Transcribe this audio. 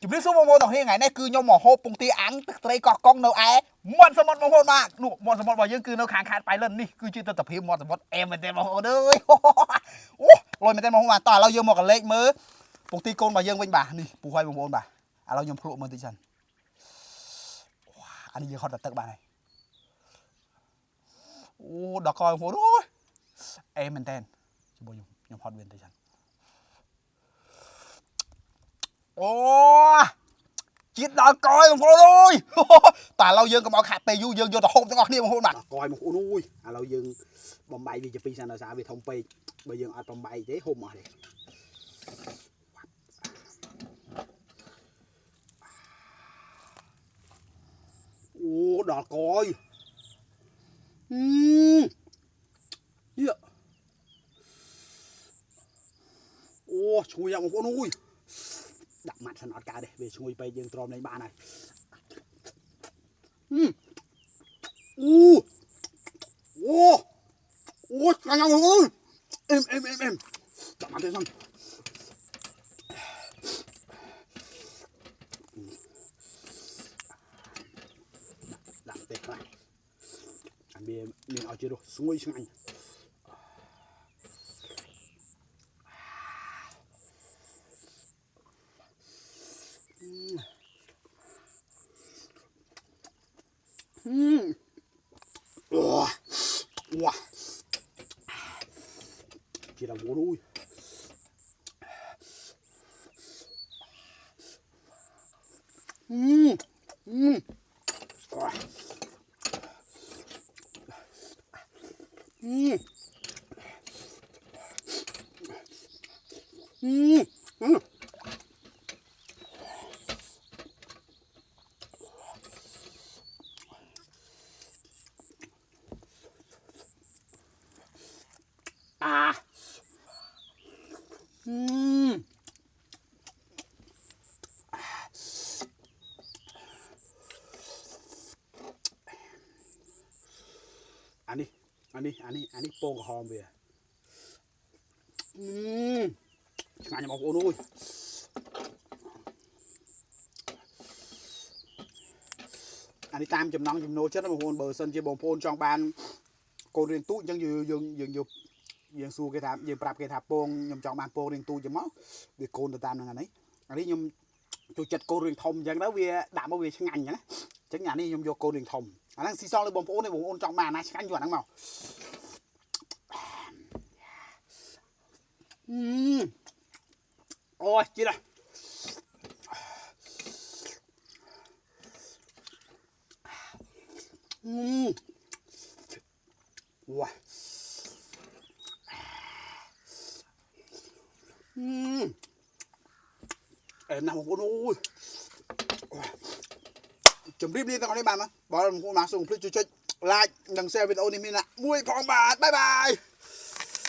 จุดนี้สู้โมโมต่อที่ไงนี่คือโยมหมอโฮปงตีอังไตรกอกองเนาไอ้มอนสมดโมโหมากหนูมอนสมดบอกยังคือเนาขางขาดไปเล่นนี่คือชื่อตะพิมมอนสมดเอ็มมันเต็มโมโหเลยโอ้ลอยมันเต็มโมโหมาต่อเราโยมหมอกันเล็กมือปงตีโกนบอกยังเป็นบ่านี่ปูไฟโมโหบ่าเราโยมพลุมือติฉันอันนี้ยังเขาตัดตึกบ่าไงโอ้ดอกคอยโมโหด้วยเอ็มมันเต็มจะบอกโยมพอดเวียนติฉันโอ้จิตดอกคอยโมโหเลยแต่เรายังก็มาขาดไปยูยังโยนตะโฮมตะกอกนี่โมโหบ่าคอยโมโหด้วยเรายังบอมใบวิจปีสันอาสาวิทองไปไปยังอัดบอมใบเจ๊โฮมมาเลยโอ้ดอกคอยเนี่ยโอ้ช่วยอย่างโมโหด้วยดักมัดสนอดกาเด้ไปช่วยไปยังตรอมในบ้านหน่อยโอ้ยังยังเอ็มดักมัดเลยสั่นดักเตะไปอันเบียมีเอาเจโร่สวยช่างว้าที่เราโว้ยอันนี้โป่งหอมเบียงานจะบอกโอ้นุ้ยอันนี้ตามจำน้องจำโนเช็ดน้ำมันเบอร์ซันเจบงโพนจองบานโกเรียนตู้ยังสู้เกถายังปรับเกถาโป่งยำจองบานโป่งเรียนตู้จะมั้งเดี๋ยวโกนตามนั่นนี่อันนี้ยำจุดจัดโกเรียนทอมอย่างนั้นเวียด่ามาเวียช่างงานอย่างนั้นช่างงานนี่ยำโยโกเรียนทอมอันนั้นซีซองเลยบงโพนในบงโอนจองบานนะช่างงานอยู่นั่งเมาโอ้ยจีละว้านำคนโอ้ยจมรีบตอนนี้บ้านมั้ยบอกเราคนมาส่งพลิกจุดไลค์ดังแชร์วิดีโอนี้มีนะมวยพองบาทบ๊ายบาย